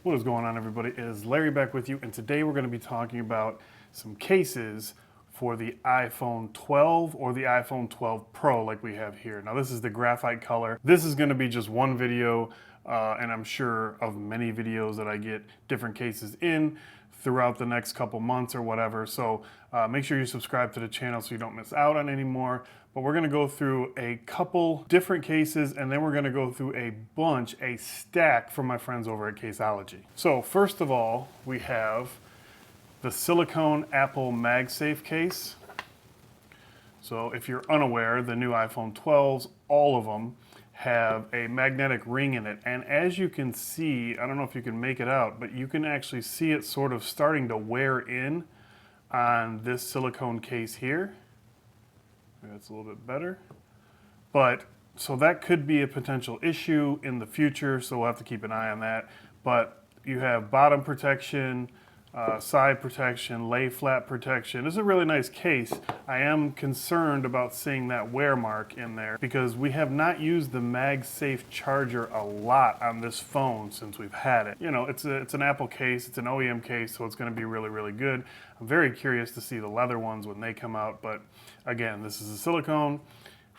What is going on, everybody? It is Larry back with you, and today we're going to be talking about some cases for the iPhone 12 or the iPhone 12 Pro like we have here. Now this is the graphite color. This is going to be just one video, and I'm sure of many videos that I get different cases in throughout the next couple months or whatever. So make sure you subscribe to the channel so you don't miss out on any more. But we're gonna go through a couple different cases, and then we're gonna go through a stack from my friends over at Caseology. So first of all, we have the Silicone Apple Magsafe case. So if you're unaware, the new iPhone 12s, all of them, have a magnetic ring in it. And as you can see, I don't know if you can make it out, but you can actually see it sort of starting to wear in on this silicone case here. That's a little bit better. But so that could be a potential issue in the future, so we'll have to keep an eye on that. But you have bottom protection, side protection, lay flat protection. It's a really nice case. I am concerned about seeing that wear mark in there because we have not used the Magsafe Charger a lot on this phone since we've had it. You know, it's an Apple case, it's an OEM case, so it's going to be really, really good. I'm very curious to see the leather ones when they come out, but again, this is a silicone.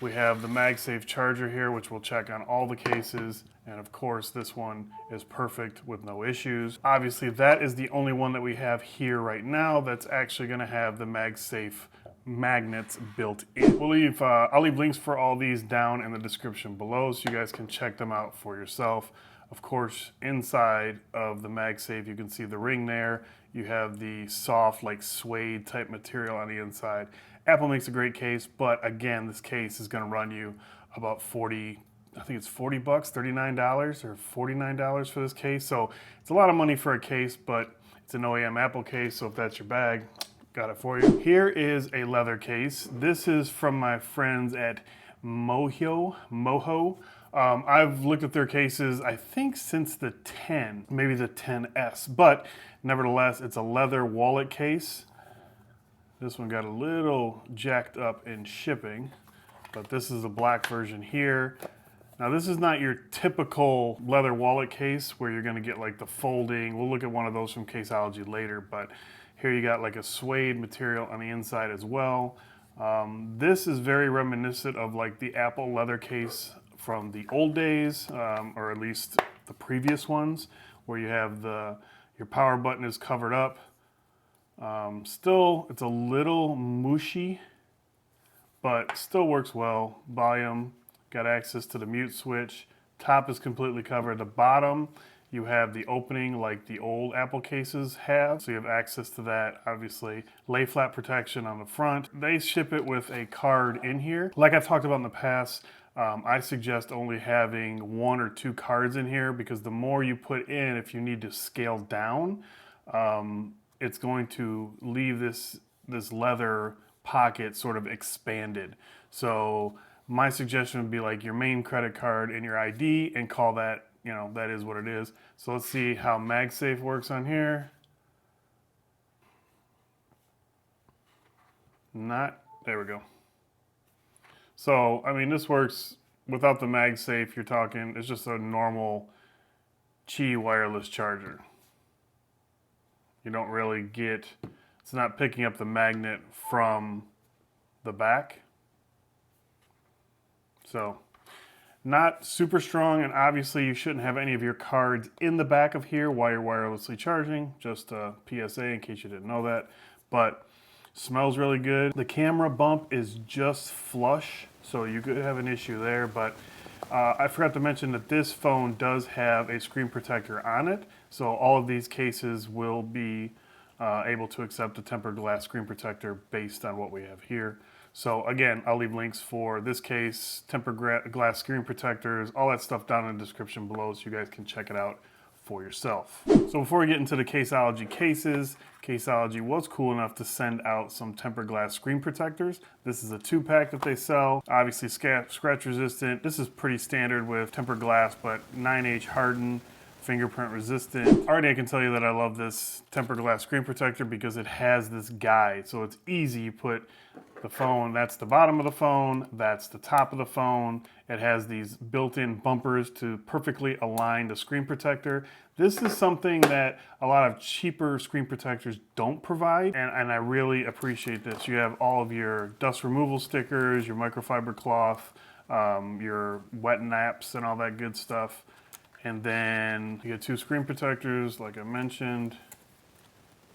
We have the Magsafe Charger here, which we'll check on all the cases. And of course, this one is perfect with no issues. Obviously, that is the only one that we have here right now that's actually gonna have the Magsafe magnets built in. I'll leave links for all these down in the description below so you guys can check them out for yourself. Of course, inside of the Magsafe, you can see the ring there. You have the soft, like suede type material on the inside. Apple makes a great case, but again, this case is gonna run you about 40, I think it's 40 bucks, $39 or $49 for this case. So it's a lot of money for a case, but it's an OEM Apple case, so if that's your bag, got it for you. Here is a leather case. This is from my friends at Moho. I've looked at their cases, I think since the 10, maybe the 10S, but nevertheless, it's a leather wallet case. This one got a little jacked up in shipping, but this is the black version here. Now this is not your typical leather wallet case where you're gonna get like the folding. We'll look at one of those from Caseology later, but here you got like a suede material on the inside as well. This is very reminiscent of like the Apple leather case from the old days, or at least the previous ones, where you have your power button is covered up. Still, it's a little mushy, but still works well. Volume, got access to the mute switch. Top is completely covered. The bottom, you have the opening like the old Apple cases have, so you have access to that, obviously. Lay flat protection on the front. They ship it with a card in here. Like I've talked about in the past, I suggest only having 1 or 2 cards in here because the more you put in, if you need to scale down, it's going to leave this leather pocket sort of expanded. So my suggestion would be like your main credit card and your ID and call that, you know, that is what it is. So let's see how Magsafe works on here. There we go. So, I mean, this works without the Magsafe. You're talking, it's just a normal Qi wireless charger. You don't really get, it's not picking up the magnet from the back. So, not super strong, and obviously you shouldn't have any of your cards in the back of here while you're wirelessly charging. Just a PSA in case you didn't know that. But smells really good. The camera bump is just flush, so you could have an issue there, but I forgot to mention that this phone does have a screen protector on it, so all of these cases will be able to accept a tempered glass screen protector based on what we have here. So again, I'll leave links for this case, tempered glass screen protectors, all that stuff down in the description below so you guys can check it out for yourself. So before we get into the Caseology cases, Caseology was cool enough to send out some tempered glass screen protectors. This is a 2-pack that they sell. Obviously scratch resistant. This is pretty standard with tempered glass, but 9H hardened, fingerprint resistant. Already I can tell you that I love this tempered glass screen protector because it has this guide. So it's easy. You put the phone. That's the bottom of the phone. That's the top of the phone. It has these built-in bumpers to perfectly align the screen protector. This is something that a lot of cheaper screen protectors don't provide, and I really appreciate this. You have all of your dust removal stickers, your microfiber cloth, your wet naps and all that good stuff. And then you get 2 screen protectors, like I mentioned.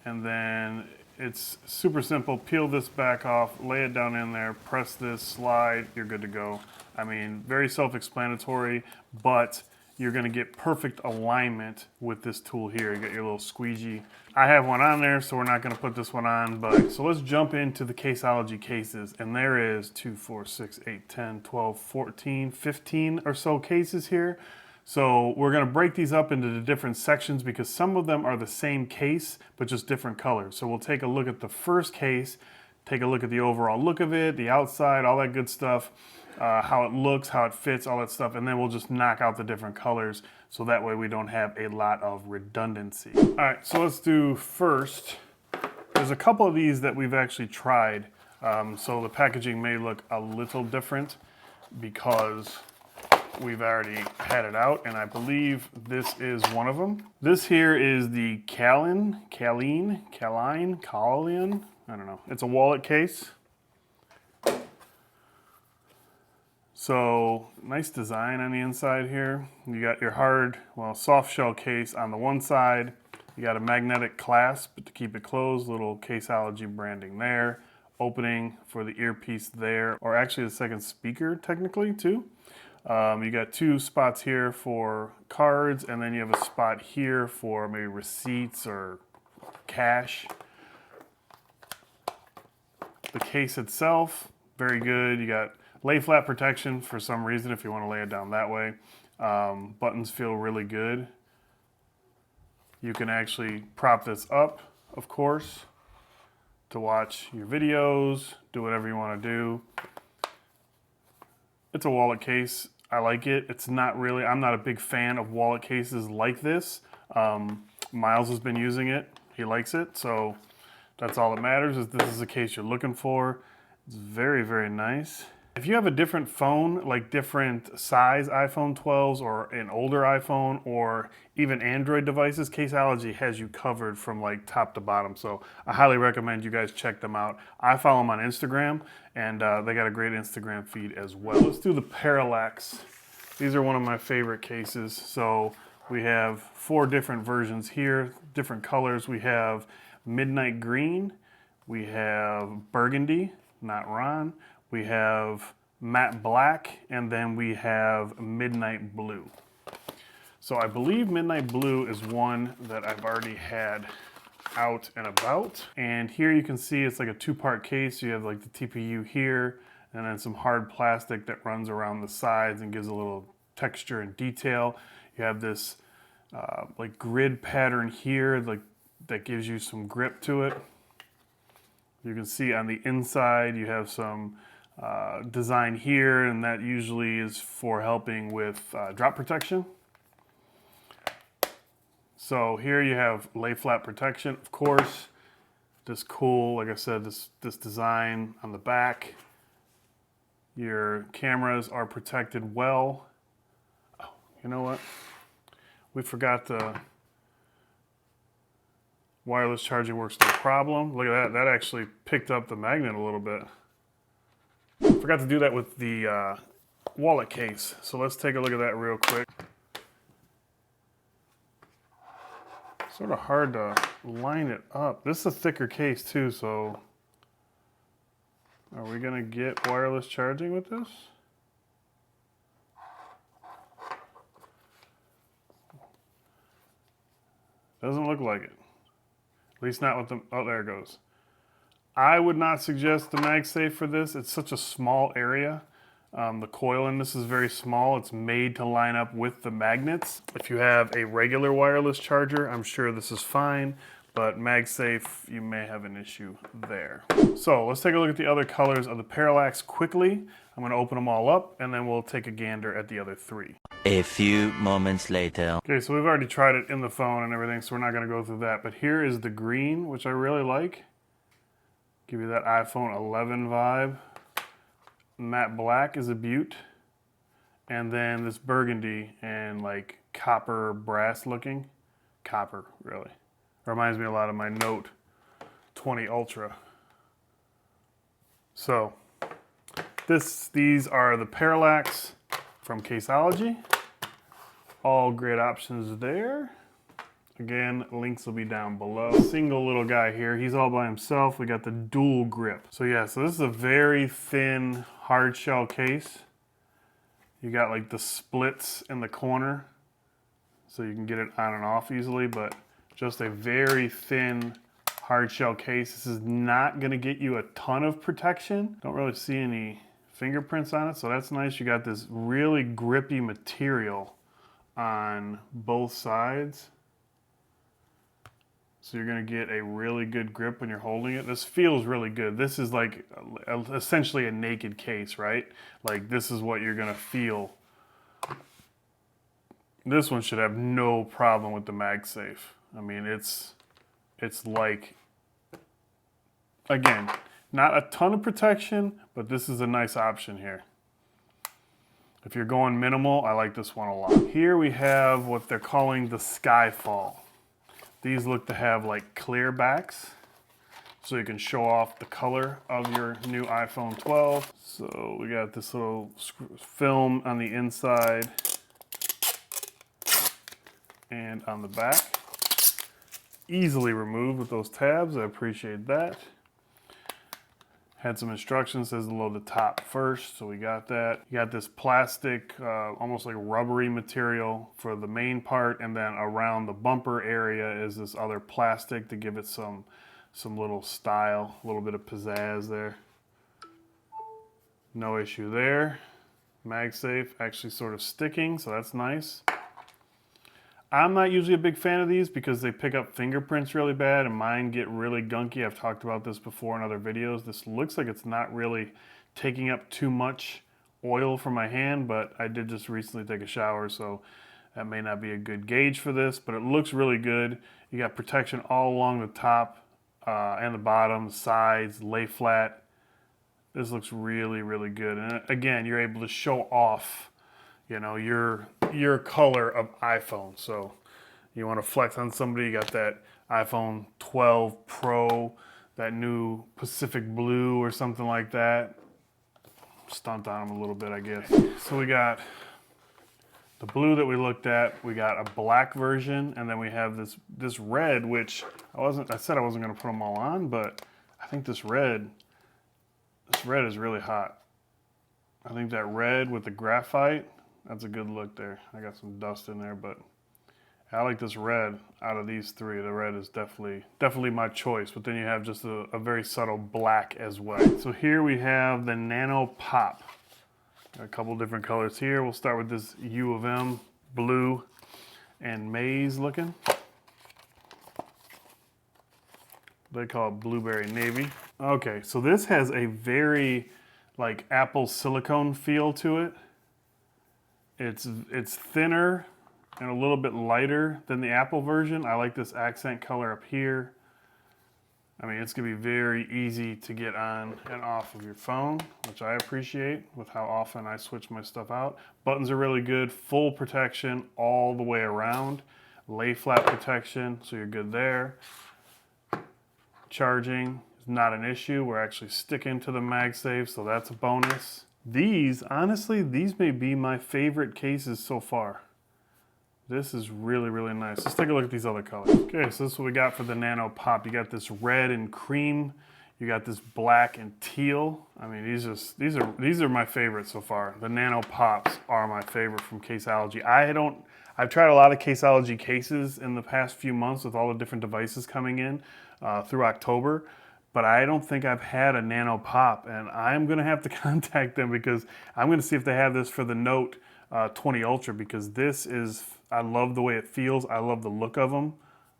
And then it's super simple. Peel this back off, lay it down in there, press this, slide, you're good to go. I mean, very self-explanatory, but you're gonna get perfect alignment with this tool here. You got your little squeegee. I have one on there, so we're not gonna put this one on, but so let's jump into the Caseology cases. And there is 2, 4, 6, 8, 10, 12, 14, 15 or so cases here. So we're gonna break these up into the different sections because some of them are the same case, but just different colors. So we'll take a look at the first case, take a look at the overall look of it, the outside, all that good stuff, how it looks, how it fits, all that stuff, and then we'll just knock out the different colors so that way we don't have a lot of redundancy. All right, so let's do first. There's a couple of these that we've actually tried, so the packaging may look a little different because we've already had it out, and I believe this is one of them. This here is the Kaline, I don't know. It's a wallet case. So nice design on the inside here. You got your soft shell case on the one side. You got a magnetic clasp to keep it closed, little Caseology branding there. Opening for the earpiece there, or actually the second speaker technically too. You got 2 spots here for cards, and then you have a spot here for maybe receipts or cash. The case itself, very good. You got lay flat protection for some reason if you want to lay it down that way. Buttons feel really good. You can actually prop this up, of course, to watch your videos, do whatever you want to do. It's a wallet case. I like it. It's not really, I'm not a big fan of wallet cases like this. Miles has been using it. He likes it. So that's all that matters, is this is the case you're looking for. It's very, very nice. If you have a different phone, like different size iPhone 12s or an older iPhone or even Android devices, Caseology has you covered from like top to bottom. So I highly recommend you guys check them out. I follow them on Instagram, and they got a great Instagram feed as well. Let's do the Parallax. These are one of my favorite cases. So we have 4 different versions here, different colors. We have Midnight Green, we have Burgundy, not Ron. We have Matte Black, and then we have Midnight Blue. So I believe Midnight Blue is one that I've already had out and about. And here you can see it's like a 2-part case. You have like the TPU here, and then some hard plastic that runs around the sides and gives a little texture and detail. You have this like grid pattern here, like that gives you some grip to it. You can see on the inside you have some design here, and that usually is for helping with drop protection. So here you have lay flat protection, of course. This cool, like I said, this design on the back. Your cameras are protected well. Oh, you know what? We forgot the wireless charging works no problem. Look at that, that actually picked up the magnet a little bit. Forgot to do that with the wallet case. So let's take a look at that real quick. Sort of hard to line it up. This is a thicker case too, so are we gonna get wireless charging with this? Doesn't look like it. At least not with the, oh, there it goes. I would not suggest the Magsafe for this. It's such a small area. The coil in this is very small. It's made to line up with the magnets. If you have a regular wireless charger, I'm sure this is fine, but Magsafe, you may have an issue there. So let's take a look at the other colors of the Parallax quickly. I'm gonna open them all up, and then we'll take a gander at the other 3. A few moments later. Okay, so we've already tried it in the phone and everything, so we're not gonna go through that, but here is the green, which I really like. Give you that iPhone 11 vibe. Matte black is a beaut. And then this burgundy and like copper brass looking. Copper, really. Reminds me a lot of my Note 20 Ultra. So, these are the Parallax from Caseology. All great options there. Again, links will be down below. Single little guy here, he's all by himself. We got the dual grip. So yeah, so this is a very thin hard shell case. You got like the splits in the corner, so you can get it on and off easily, but just a very thin hard shell case. This is not gonna get you a ton of protection. Don't really see any fingerprints on it, so that's nice. You got this really grippy material on both sides. So you're gonna get a really good grip when you're holding it. This feels really good. This is like essentially a naked case, right? Like this is what you're gonna feel. This one should have no problem with the Magsafe. I mean, it's like, again, not a ton of protection, but this is a nice option here. If you're going minimal, I like this one a lot. Here we have what they're calling the Skyfall. These look to have like clear backs, so you can show off the color of your new iPhone 12. So we got this little film on the inside and on the back. Easily removed with those tabs, I appreciate that. Had some instructions, says to load the top first, so we got that. You got this plastic, almost like rubbery material for the main part, and then around the bumper area is this other plastic to give it some little style, a little bit of pizzazz there. No issue there. Magsafe actually sort of sticking, so that's nice. I'm not usually a big fan of these because they pick up fingerprints really bad and mine get really gunky. I've talked about this before in other videos. This looks like it's not really taking up too much oil from my hand, but I did just recently take a shower, so that may not be a good gauge for this, but it looks really good. You got protection all along the top and the bottom, the sides, lay flat. This looks really, really good. And again, you're able to show off, you know, your color of iPhone. So you want to flex on somebody, you got that iPhone 12 Pro, that new Pacific Blue or something like that. Stunt on them a little bit, I guess. So we got the blue that we looked at, we got a black version, and then we have this red, which I said I wasn't gonna put them all on, but I think this red is really hot. I think that red with the graphite, that's a good look there. I got some dust in there, but I like this red out of these three. The red is definitely my choice, but then you have just a very subtle black as well. So here we have the Nano Pop. Got a couple different colors here. We'll start with this U of M blue and maize looking. They call it blueberry navy. Okay, so this has a very like Apple silicone feel to it. It's thinner and a little bit lighter than the Apple version. I like this accent color up here. I mean, it's gonna be very easy to get on and off of your phone, which I appreciate with how often I switch my stuff out. Buttons are really good, full protection all the way around. Lay flat protection, so you're good there. Charging is not an issue. We're actually sticking to the MagSafe, so that's a bonus. These, honestly, these may be my favorite cases so far. This is really, really nice. Let's take a look at these other colors. Okay, so this is what we got for the Nano Pop. You got this red and cream. You got this black and teal. I mean, these are my favorites so far. The Nano Pops are my favorite from Caseology. I've tried a lot of Caseology cases in the past few months with all the different devices coming in through October, but I don't think I've had a Nano Pop, and I'm gonna have to contact them because I'm gonna see if they have this for the Note 20 Ultra, because I love the way it feels. I love the look of them.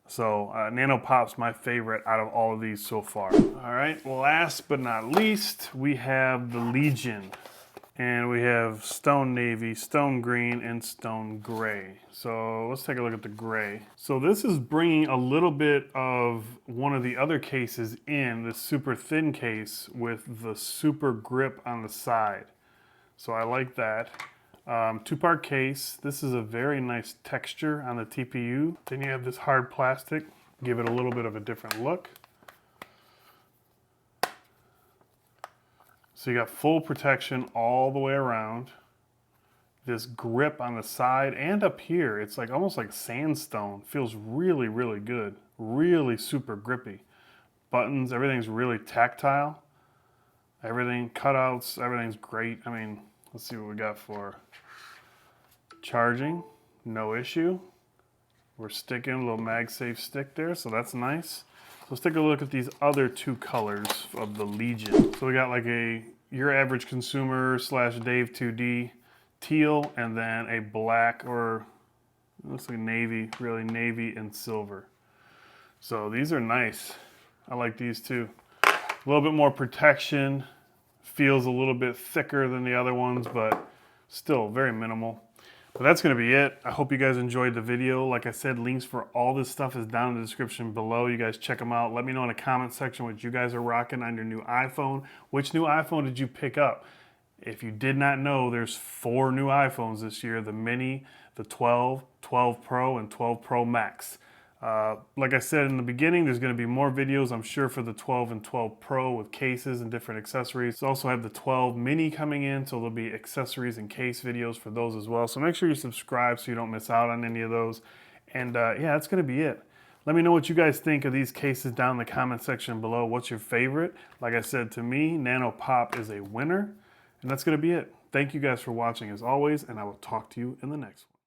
So Nano Pop's my favorite out of all of these so far. All right, last but not least, we have the Legion. And we have stone navy, stone green, and stone gray. So let's take a look at the gray. So this is bringing a little bit of one of the other cases in, the super thin case with the super grip on the side. So I like that. Two-part case. This is a very nice texture on the TPU. Then you have this hard plastic, give it a little bit of a different look. So you got full protection all the way around. This grip on the side and up here, it's like almost like sandstone. Feels really, really good. Really super grippy. Buttons, everything's really tactile. Everything, cutouts, everything's great. I mean, let's see what we got for charging. No issue. We're sticking a little MagSafe stick there, so that's nice. Let's take a look at these other two colors of the Legion. So we got like a your average consumer slash Dave 2D teal, and then a black, or it looks like navy, really navy and silver. So these are nice. I like these too. A little bit more protection. Feels a little bit thicker than the other ones, but still very minimal. But that's going to be it. I hope you guys enjoyed the video. Like I said, links for all this stuff is down in the description below. You guys check them out. Let me know in the comment section what you guys are rocking on your new iPhone. Which new iPhone did you pick up? If you did not know, there's 4 new iPhones this year. The Mini, the 12, 12 Pro, and 12 Pro Max. Like I said in the beginning, there's going to be more videos, I'm sure, for the 12 and 12 Pro with cases and different accessories. Also have the 12 Mini coming in, so there'll be accessories and case videos for those as well. So make sure you subscribe so you don't miss out on any of those. And yeah, that's going to be it. Let me know what you guys think of these cases down in the comment section below. What's your favorite? Like I said, to me, Nano Pop is a winner. And that's going to be it. Thank you guys for watching as always, and I will talk to you in the next one.